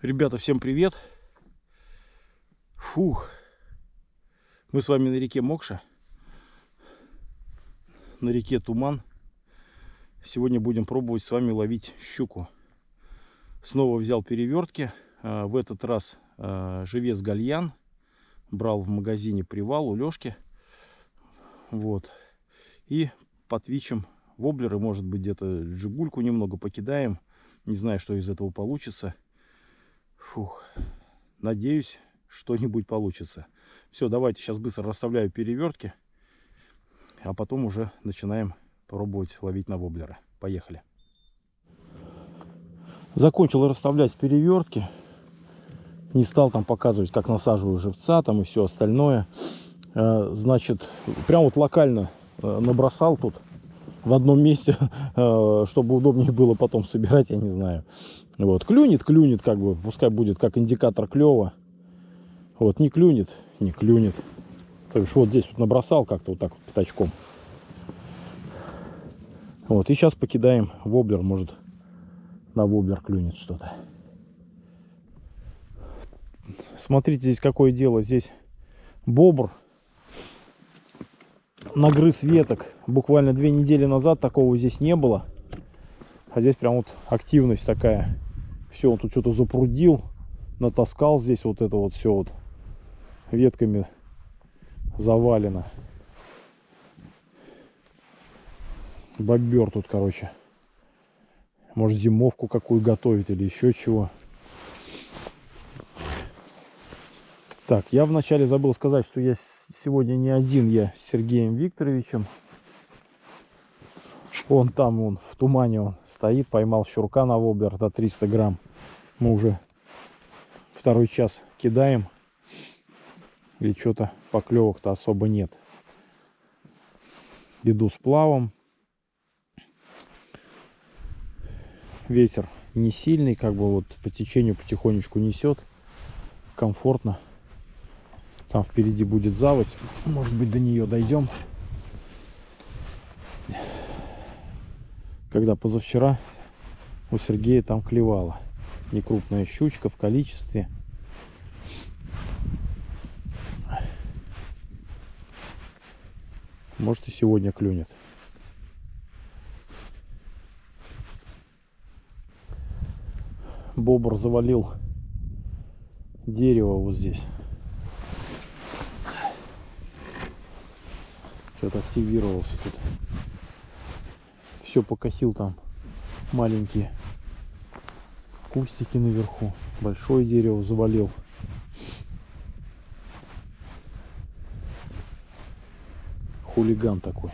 Ребята, всем привет! Фух! Мы с вами на реке Мокша, на реке Туман. Сегодня будем пробовать с вами ловить щуку. Снова взял перевертки. В этот раз живец гальян. Брал в магазине Привал у Лешки. Вот. И подвичим воблеры, может быть, где-то джигульку немного покидаем. Не знаю, что из этого получится. Фух. Надеюсь, что-нибудь получится. Все, давайте сейчас быстро расставляю перевертки, а потом уже начинаем пробовать ловить на воблеры. Поехали. Закончил расставлять перевертки. Не стал там показывать, как насаживаю живца там и все остальное. Значит, прям вот локально набросал тут в одном месте, чтобы удобнее было потом собирать, я не знаю. Вот, клюнет, как бы, пускай будет как индикатор клёва. Вот, не клюнет. То есть вот здесь вот набросал как-то вот так вот пятачком. Вот, и сейчас покидаем воблер, может на воблер клюнет что-то. Смотрите, здесь какое дело. Здесь бобр нагрыз веток. Буквально 2 недели назад такого здесь не было. А здесь прям вот активность такая. Все, он тут что-то запрудил, натаскал здесь вот это вот все вот ветками завалено. Бобер тут, короче. Может, зимовку какую готовить или еще чего. Так, я вначале забыл сказать, что я сегодня не один, я с Сергеем Викторовичем. Он там, он в тумане он стоит, поймал щурка на воблер до 300 грамм. Мы уже второй час кидаем. И что-то поклевок-то особо нет. Иду с плавом. Ветер не сильный, как бы вот по течению потихонечку несет. Комфортно. Там впереди будет заводь. Может быть, до нее дойдем. Когда позавчера у Сергея там клевала некрупная щучка в количестве. Может, и сегодня клюнет. Бобр завалил дерево вот здесь. Что-то активировался тут. Все покосил там маленькие кустики наверху. Большое дерево завалил. Хулиган такой.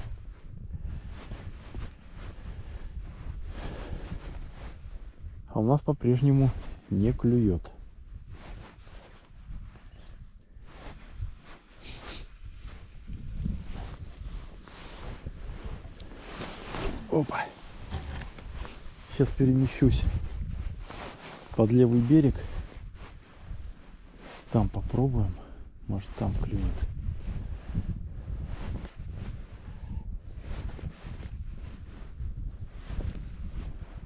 А у нас по-прежнему не клюет. Опа. Сейчас перемещусь под левый берег. Там попробуем. Может, там клюнет.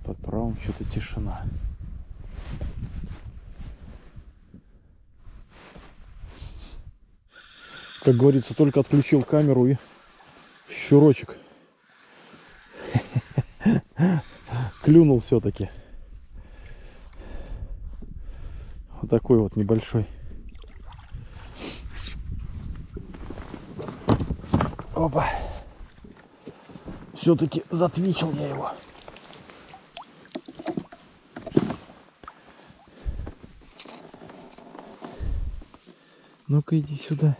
Под правым что-то тишина. Как говорится, только отключил камеру и щурочек клюнул все-таки. Вот такой вот небольшой. Опа. Все-таки затвичил я его. Ну-ка, иди сюда.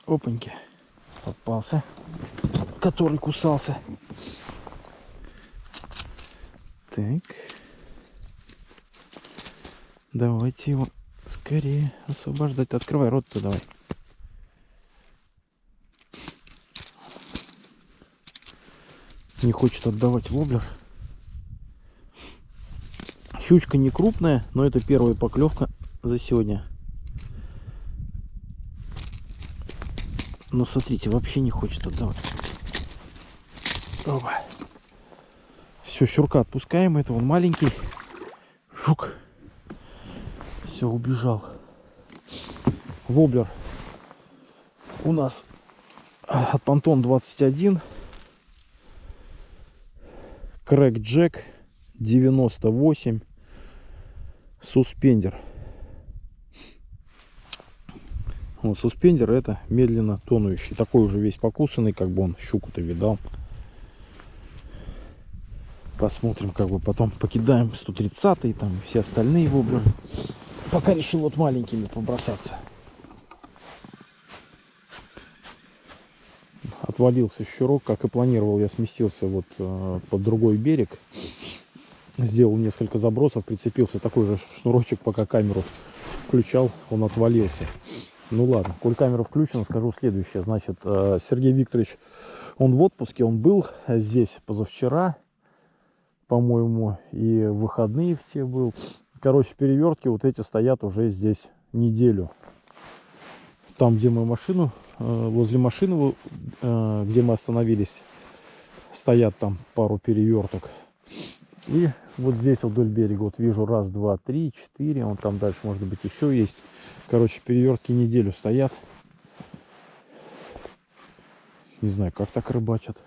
Опаньки. Попался. Который кусался. Так. Давайте его скорее освобождать. Открывай рот-то давай. Не хочет отдавать воблер. Щучка не крупная, но это первая поклевка за сегодня. Но смотрите, вообще не хочет отдавать. Опа. Все, щурка отпускаем. Это он маленький. Шук. Все, убежал. Воблер у нас от Pantone 21. Crack Jack 98. Суспендер. Вот суспендер это медленно тонущий. Такой уже весь покусанный, как бы он щуку-то видал. Посмотрим, как бы потом покидаем 130-й, там все остальные воблеры. Пока решил вот маленькими побросаться. Отвалился щурок, как и планировал, я сместился вот под другой берег. Сделал несколько забросов, прицепился такой же шнурочек, пока камеру включал, он отвалился. Ну ладно, коль камера включена, скажу следующее. Значит, Сергей Викторович, он в отпуске, он был здесь позавчера, по-моему, и в выходные в те был. Короче, перевертки вот эти стоят уже здесь неделю. Там, где мы машину, возле машины, где мы остановились, стоят там пару переверток. И вот здесь вот вдоль берега вот вижу раз, два, три, четыре. Вон там дальше, может быть, еще есть. Короче, перевертки неделю стоят. Не знаю, как так рыбачат.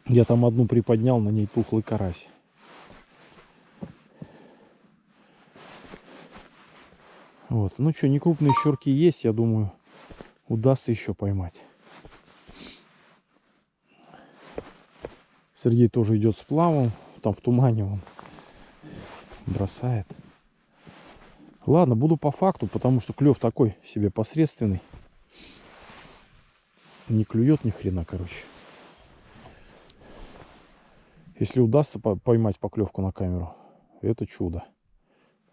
Я там одну приподнял, на ней тухлый карась. Вот. Ну что, некрупные щурки есть, я думаю, удастся еще поймать. Сергей тоже идет с плавом, там в тумане он бросает. Ладно, буду по факту, потому что клев такой себе посредственный. Не клюет ни хрена, короче. Если удастся поймать поклевку на камеру, это чудо.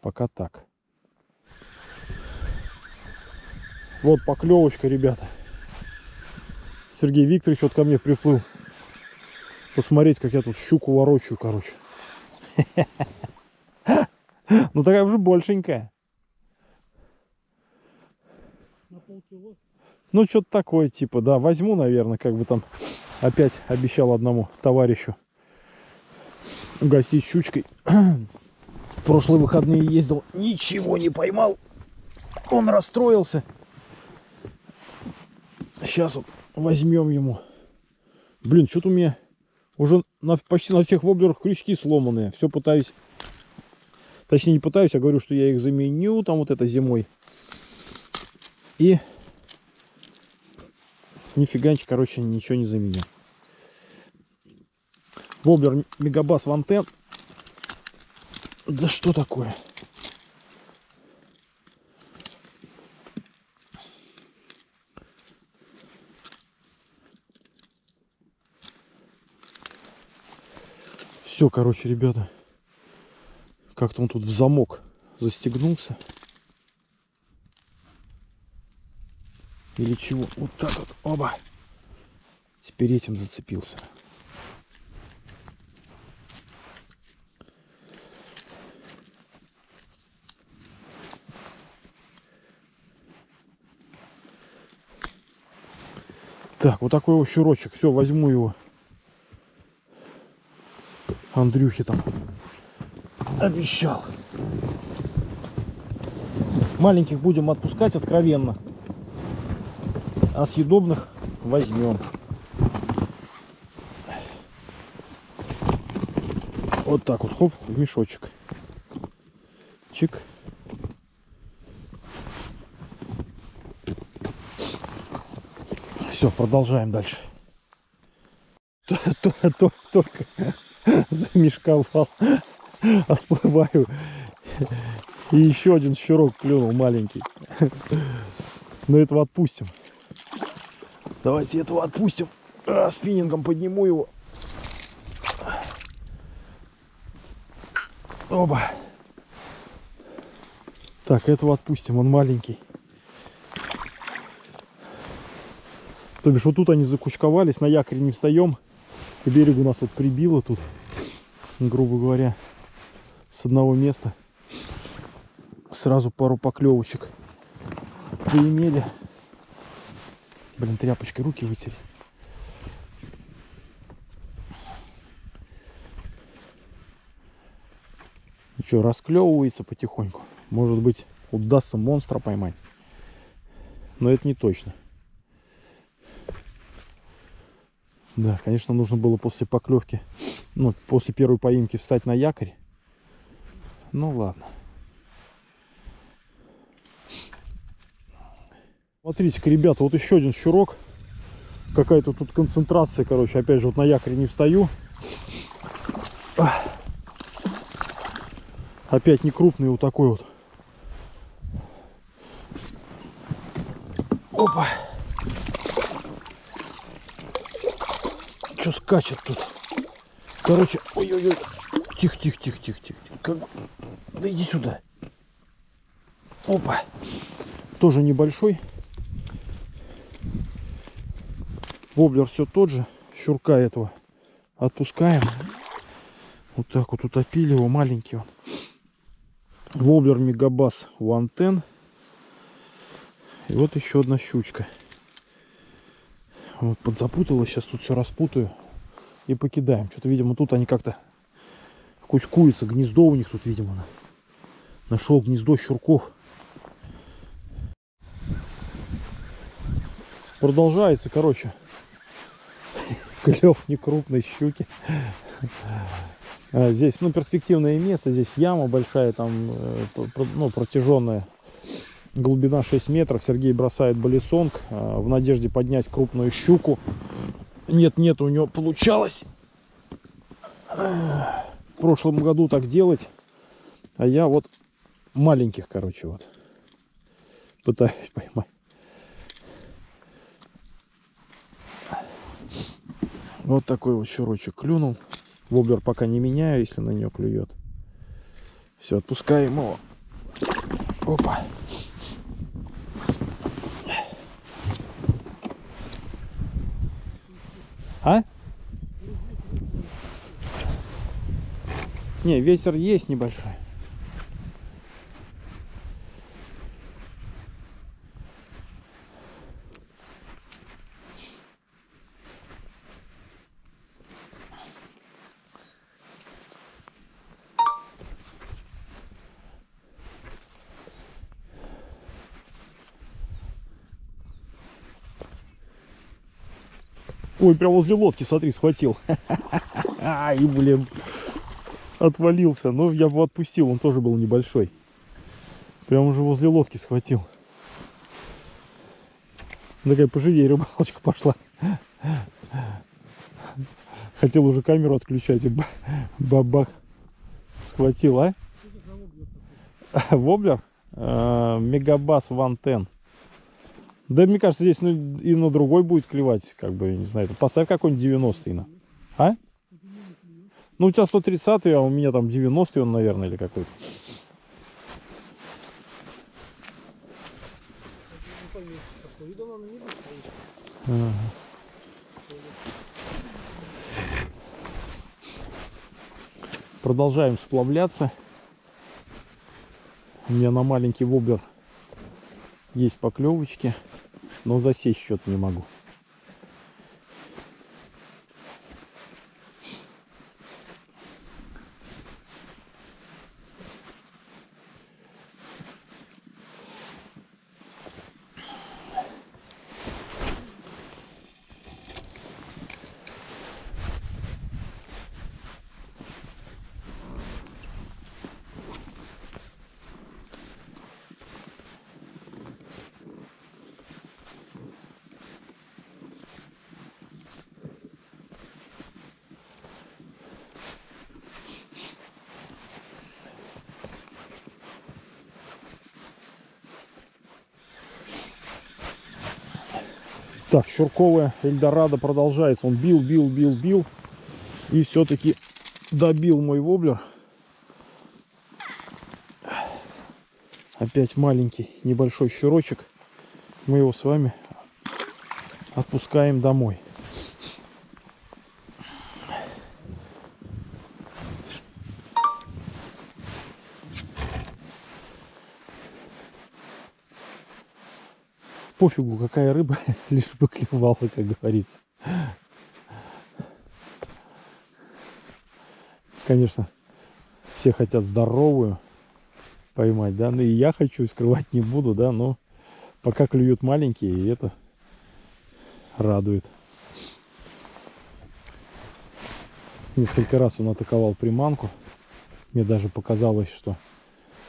Пока так. Вот поклевочка, ребята. Сергей Викторович вот ко мне приплыл посмотреть, как я тут щуку ворочаю, короче. Ну такая уже большенькая. На полкило? Ну что-то такое, типа, да. Возьму, наверное, как бы там опять обещал одному товарищу угостить щучкой. В прошлые выходные ездил, ничего не поймал. Он расстроился. Сейчас вот возьмем ему. Блин, что-то у меня уже почти на всех воблерах крючки сломанные. Все пытаюсь, точнее не пытаюсь, а говорю, что я их заменю там вот это зимой. И нифиганчик, короче, ничего не заменил. Воблер Мегабас Вантен. Да что такое? Все, короче, ребята, как-то он тут в замок застегнулся. Или чего? Вот так вот. Оба. Теперь этим зацепился. Так, вот такой вот щурочек. Все, возьму его. Андрюхе там обещал. Маленьких будем отпускать откровенно. А съедобных возьмем. Вот так вот, хоп, в мешочек. Чик. Все, продолжаем дальше. Только замешковал. Отплываю. И еще один щурок клюнул маленький. Но этого отпустим. Давайте этого отпустим. Спиннингом подниму его. Оба. Так, этого отпустим, он маленький. То бишь вот тут они закучковались, на якоре не встаем. К берегу нас вот прибило тут, грубо говоря, с одного места. Сразу пару поклевочек поимели. Блин, тряпочкой руки вытереть. что, расклевывается потихоньку. Может быть, удастся монстра поймать. Но это не точно. Да, конечно, нужно было после поклевки, ну, после первой поимки встать на якорь. Ну ладно. Смотрите-ка, ребята, вот еще один щурок. Какая-то тут концентрация, короче. Опять же, вот на якоре не встаю. Опять не крупный, вот такой вот. Опа. Что скачет тут? Короче, ой-ой-ой. Тихо-тихо-тихо-тихо-тихо. Да иди сюда. Опа. Тоже небольшой. Воблер все тот же. Щурка этого отпускаем. Вот так вот утопили его, маленький он. Воблер Мегабас One Ten. И вот еще одна щучка. Вот подзапуталась, сейчас тут все распутаю и покидаем. Что-то, видимо, тут они как-то кучкуются, гнездо у них тут, видимо. Нашел гнездо щурков. Продолжается, короче, клев некрупной щуки. Здесь, ну, перспективное место, здесь яма большая, там, ну, протяженная. Глубина 6 метров. Сергей бросает баллисонг в надежде поднять крупную щуку. Нет, у него получалось в прошлом году так делать. А я вот маленьких, короче, вот пытаюсь поймать. Вот такой вот щурочек клюнул. Воблер пока не меняю, если на нее клюет. Все, отпускаем его. Опа. А? Не, ветер есть небольшой. Ой, прям возле лодки, смотри, схватил. Ай, блин. Отвалился. Но я бы отпустил, он тоже был небольшой. Прям уже возле лодки схватил. Такая поживее рыбалочка пошла. Хотел уже камеру отключать и бабах. Схватил, а? Воблер? Мегабас One Ten. Да, мне кажется, здесь ну, и на другой будет клевать, как бы, не знаю. Поставь какой-нибудь 90-й на. А? Ну, у тебя 130-й, а у меня там 90-й он, наверное, или какой-то. Ага. Продолжаем сплавляться. У меня на маленький воблер есть поклевочки, но засечь что-то не могу. Так, щурковая Эльдорадо продолжается. Он бил. И все-таки добил мой воблер. Опять маленький, небольшой щурочек. Мы его с вами отпускаем домой. Пофигу, какая рыба, лишь бы клевала, как говорится. Конечно, Все хотят здоровую поймать, да. Ну и я хочу, скрывать не буду, да, но пока клюют маленькие, и это радует. Несколько раз он атаковал приманку. Мне даже показалось, что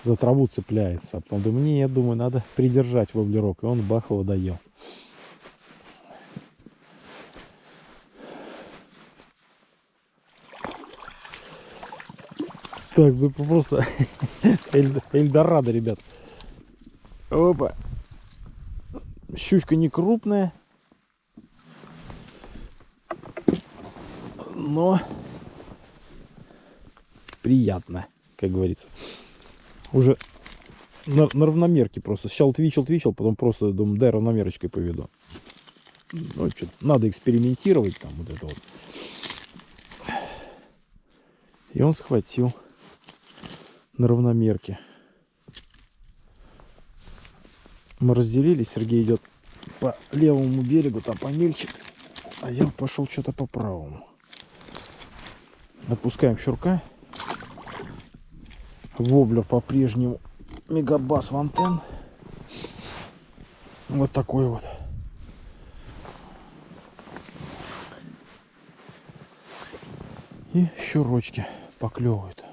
за траву цепляется. А потом думаю, не, я думаю, надо придержать воблерок. И он бах его доел. Так, вы просто Эльдорадо, ребят. Опа. Щучка не крупная. Но приятно, как говорится. Уже на равномерке просто. Сначала твичил, потом просто думаю, дай равномерочкой поведу. Ну, что, надо экспериментировать там вот это вот. И он схватил на равномерке. Мы разделились, Сергей идет по левому берегу, там помельче, а я пошел что-то по правому. Отпускаем щурка. Воблер по-прежнему Мегабас Вантен. Вот такой вот. И щурочки поклевывают.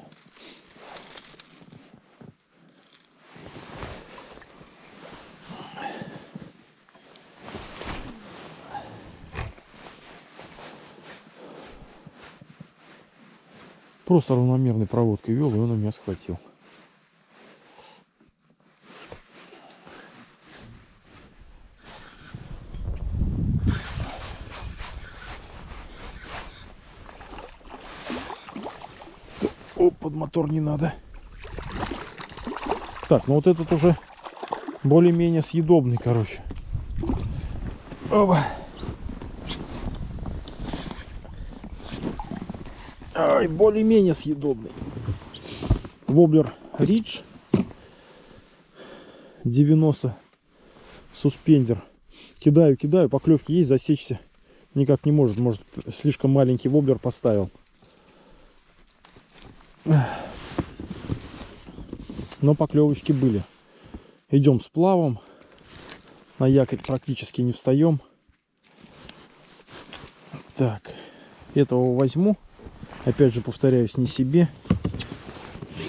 Просто равномерной проводкой вел, и он у меня схватил. О, под мотор не надо. Так, ну вот этот уже более-менее съедобный, короче. Опа. Ай, более-менее съедобный. Воблер Ридж 90 суспендер. Кидаю, поклевки есть, засечься никак не может. Может, слишком маленький воблер поставил. Но поклевочки были. Идем с плавом. На якорь практически не встаем. Так, этого возьму. Опять же, повторяюсь, не себе,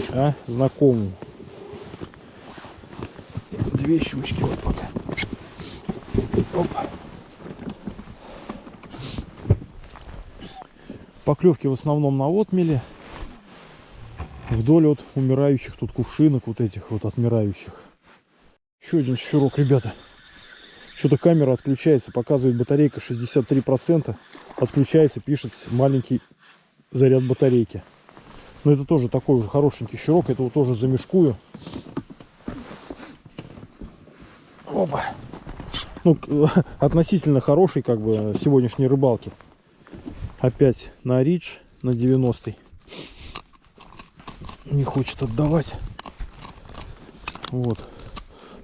а знакомому. Две щучки вот пока. Опа. Поклевки в основном на отмеле. Вдоль от умирающих тут кувшинок, вот этих вот отмирающих. Еще один щурок, ребята. Что-то камера отключается, показывает батарейка 63%. Отключается, пишет маленький заряд батарейки. Но это тоже такой уже хорошенький щурок. Это вот тоже замешкую. Опа. Ну, относительно хороший, как бы, сегодняшней рыбалки. Опять на Ридж, на 90-й. Не хочет отдавать. Вот.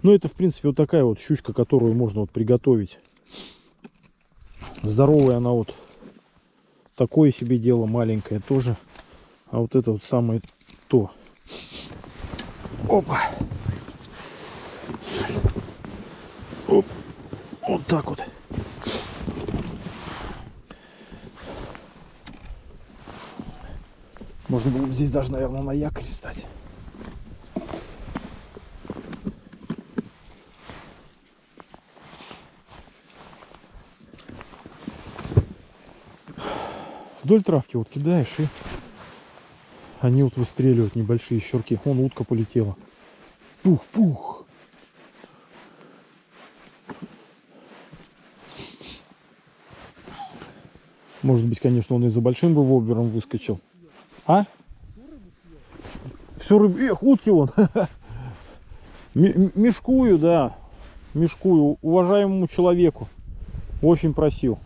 Ну, это, в принципе, вот такая вот щучка, которую можно вот приготовить. Здоровая она вот. Такое себе дело, маленькое тоже. А вот это вот самое то. Опа. Оп. Вот так вот. Можно было бы здесь даже, наверное, на якорь встать. Вдоль травки вот кидаешь, и они вот выстреливают, небольшие щурки. Вон утка полетела. Пух-пух. Может быть, конечно, он и за большим бы воблером выскочил. А? Все рыб... Эх, утки вон. Мешкую, да. Мешкую. Уважаемому человеку. Очень просил.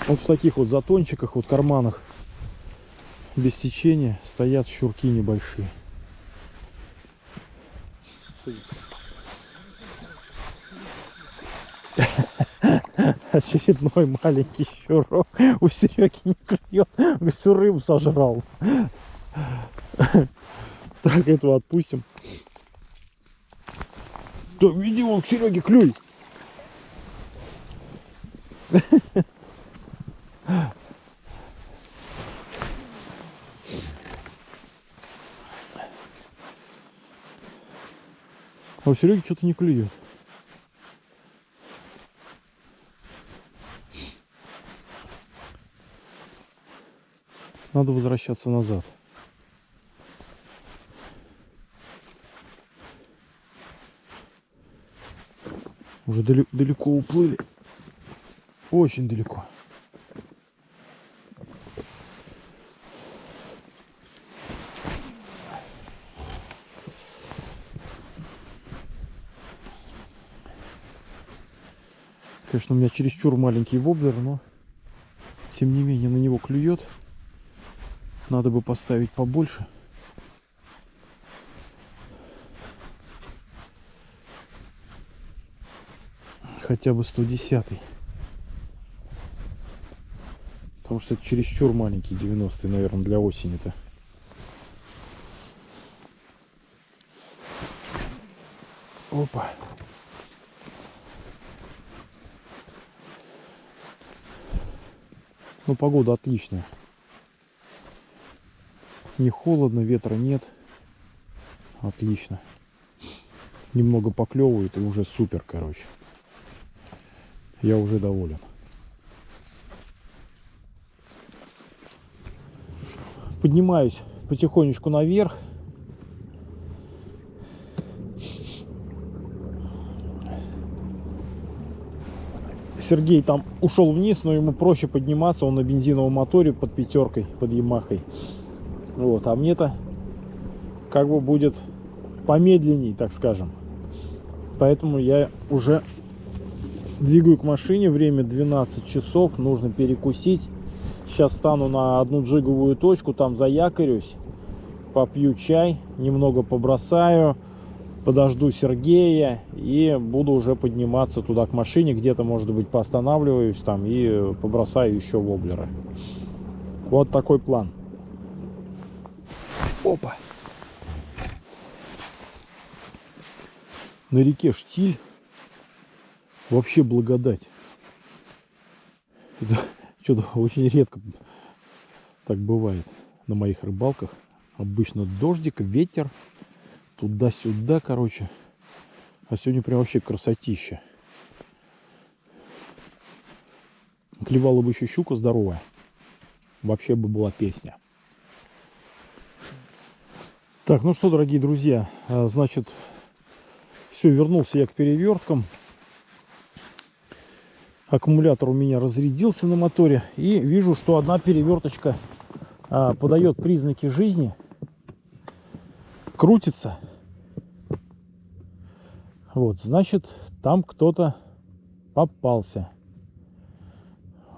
Вот в таких вот затончиках, вот карманах без течения стоят щурки небольшие. Очередной маленький щурок. У Сереги не клюет. Всю рыбу сожрал. Так, этого отпустим. Да, иди вон к Сереге, клюй. А у Сереги что-то не клюет. Надо возвращаться назад. Уже далеко уплыли. Очень далеко. Конечно, у меня чересчур маленький воблер, но тем не менее на него клюет. Надо бы поставить побольше. Хотя бы 110-й. Потому что это чересчур маленький 90-й, наверное, для осени-то. Опа. Ну, погода отличная. Не холодно, ветра нет. Отлично. Немного поклевывает и уже супер, короче. Я уже доволен. Поднимаюсь потихонечку наверх. Сергей там ушел вниз, но ему проще подниматься. Он на бензиновом моторе под пятеркой, под Ямахой. Вот, а мне-то как бы будет помедленней, так скажем. Поэтому я уже двигаю к машине. Время 12 часов. Нужно перекусить. Сейчас стану на одну джиговую точку, там заякорюсь, попью чай, немного побросаю, подожду Сергея и буду уже подниматься туда к машине. Где-то, может быть, поостанавливаюсь там и побросаю еще воблеры. Вот такой план. Опа! На реке штиль. Вообще благодать. Это что-то очень редко так бывает на моих рыбалках. Обычно дождик, ветер, туда-сюда, короче. А сегодня прям вообще красотища. Клевала бы еще щука здоровая. Вообще бы была песня. Так, ну что, дорогие друзья, значит, все, вернулся я к переверткам. Аккумулятор у меня разрядился на моторе. И вижу, что одна переверточка подает признаки жизни. Крутится. Вот, значит, там кто-то попался.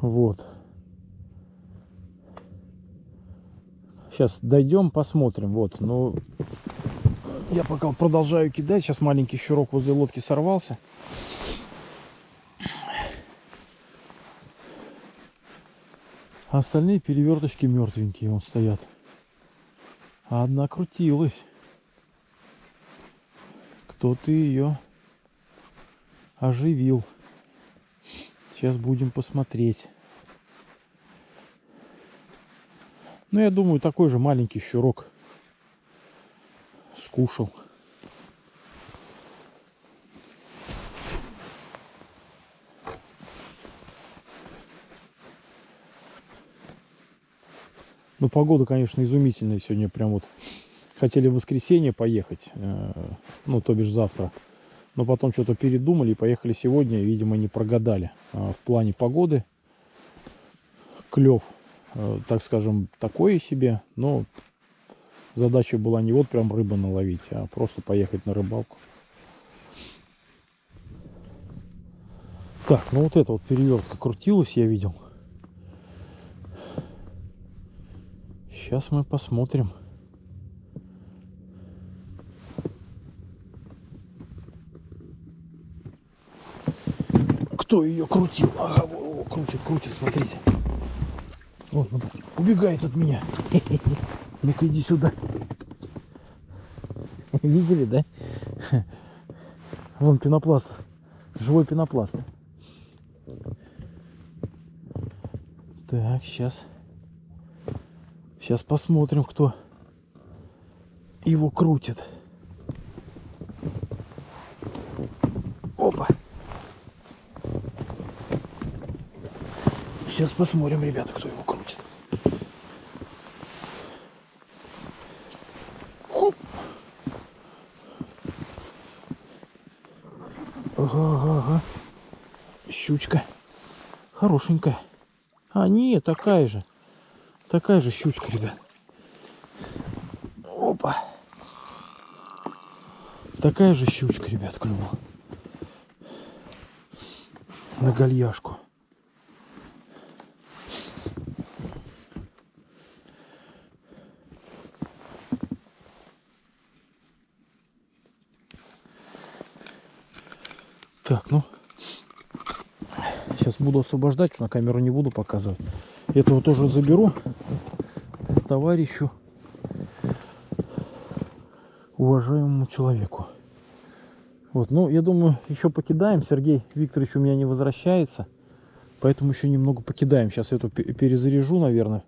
Вот. Сейчас дойдем, посмотрим. Вот, ну, я пока продолжаю кидать. Сейчас маленький щурок возле лодки сорвался. А остальные переверточки мертвенькие вон стоят. А одна крутилась. Кто-то ее оживил. Сейчас будем посмотреть. Ну, я думаю, такой же маленький щурок скушал. Ну, погода, конечно, изумительная сегодня. Прям вот хотели в воскресенье поехать, ну, то бишь завтра. Но потом что-то передумали и поехали сегодня. Видимо, не прогадали в плане погоды. Клев, так скажем, такое себе. Но задача была не вот прям рыбу наловить, а просто поехать на рыбалку. Так, ну вот эта вот перевертка крутилась, я видел. Сейчас мы посмотрим. кто ее крутил. Ага, крутит, крутит, смотрите. Вот, убегает от меня. Ну-ка, иди сюда. Видели, да? Вон пенопласт. Живой пенопласт. Так, сейчас. Сейчас посмотрим, кто его крутит. Опа. Сейчас посмотрим, ребята, кто его крутит. Хоп. Ага. Щучка. Хорошенькая. А, нет, такая же. Такая же щучка, ребят. Опа. Такая же щучка, ребят, клюнула. На гальяшку. Так, ну. Сейчас буду освобождать, что на камеру не буду показывать. Этого тоже заберу товарищу, уважаемому человеку. Вот, ну, я думаю, еще покидаем. Сергей Викторович у меня не возвращается, поэтому еще немного покидаем. Сейчас эту перезаряжу, наверное,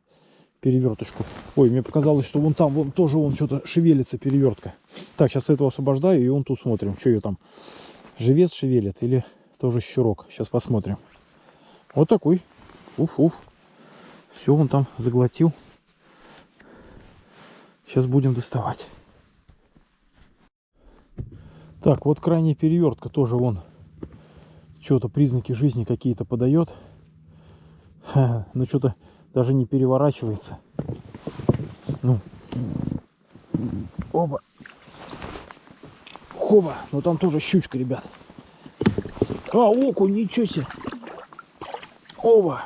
переверточку. Ой, мне показалось, что вон там, вон тоже вон что-то шевелится, перевертка. Так, сейчас этого освобождаю и вон тут смотрим, что ее там, живец шевелит или тоже щурок. Сейчас посмотрим. Вот такой. Уф. Все, он там заглотил. Сейчас будем доставать. Так, вот крайняя перевертка тоже вон что-то признаки жизни какие-то подает. Но что-то даже не переворачивается. Ну. Оба. Хоба. Ну там тоже щучка, ребят. А, окунь, ничего себе. Оба.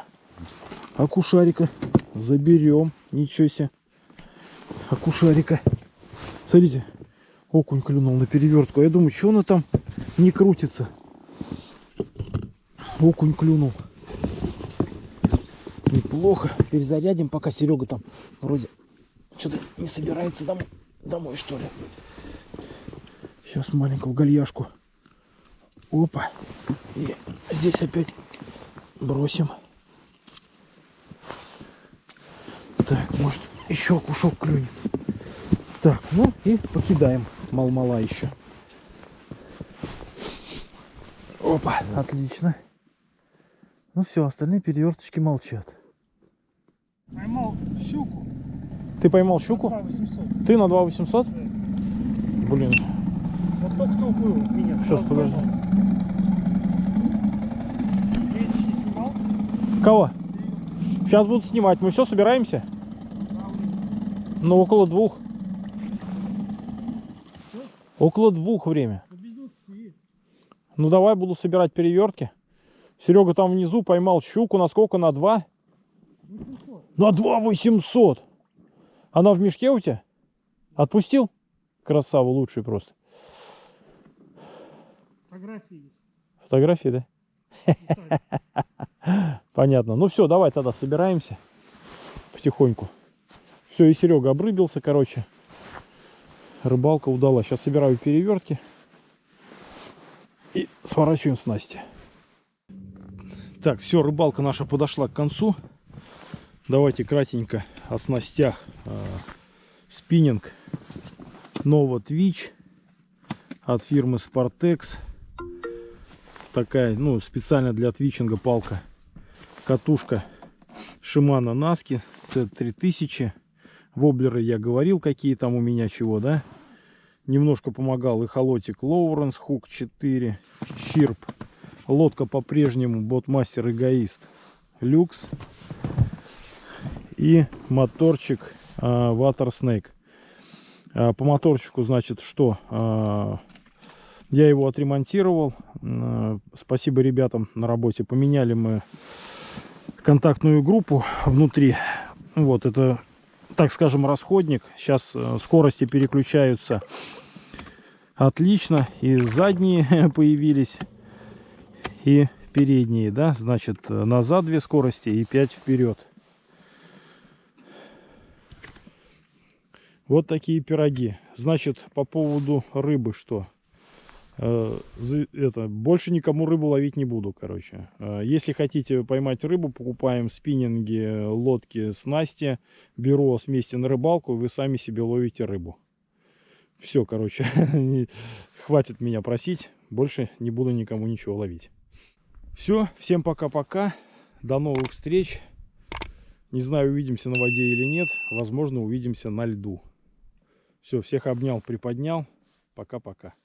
Акушарика заберем. Ничего себе. Акушарика. Смотрите. Окунь клюнул на перевертку. Я думаю, что она там не крутится. Окунь клюнул. Неплохо. Перезарядим, пока Серега там вроде что-то не собирается домой, что ли. Сейчас маленькую гальяшку. Опа. И здесь опять бросим. Так, может еще кушок клюнет. Так, ну и покидаем. Мал-мала еще. Опа, отлично. Ну все, остальные переверточки молчат. Поймал щуку. Ты поймал щуку? 2800. Ты на 2800? Да. Блин. Вот только кто уплыл от меня. Сейчас, подожди. Ты не снимал? Кого? Сейчас будут снимать. Мы все собираемся? Ну, около 2. Около 2 время. Ну, давай буду собирать перевертки. Серега там внизу поймал щуку. На сколько? На 2? 800. На 2800. Она в мешке у тебя? Отпустил? Красава, лучший просто. Фотографии есть. Фотографии, да? Понятно. Ну все, давай тогда собираемся потихоньку. Все, и Серега обрыбился, короче. Рыбалка удалась. Сейчас собираю перевертки и сворачиваем снасти. Так, все, рыбалка наша подошла к концу. Давайте кратенько о снастях. Спиннинг Nova Twitch от фирмы Sportex. Такая, ну, специально для твичинга палка. Катушка Shimano Naski C3000. Воблеры я говорил, какие там у меня чего, да. Немножко помогал эхолотик Lowrance Hook 4. Щирп. Лодка по-прежнему Ботмастер Эгоист Люкс. И моторчик Water Snake. По моторчику, значит, что? Я его отремонтировал. Спасибо ребятам на работе. Поменяли мы контактную группу внутри. Вот это, так скажем, расходник. Сейчас скорости переключаются отлично. И задние появились, и передние, да, значит назад 2 скорости и 5 вперед. Вот такие пироги. Значит, по поводу рыбы что? Больше никому рыбу ловить не буду, короче. Если хотите поймать рыбу, покупаем спиннинги, лодки, снасти, беру вас вместе на рыбалку, вы сами себе ловите рыбу. Все, короче, хватит меня просить, больше не буду никому ничего ловить. Все, всем пока-пока, до новых встреч. Не знаю, увидимся на воде или нет, возможно, увидимся на льду. Все, всех обнял, приподнял, пока-пока.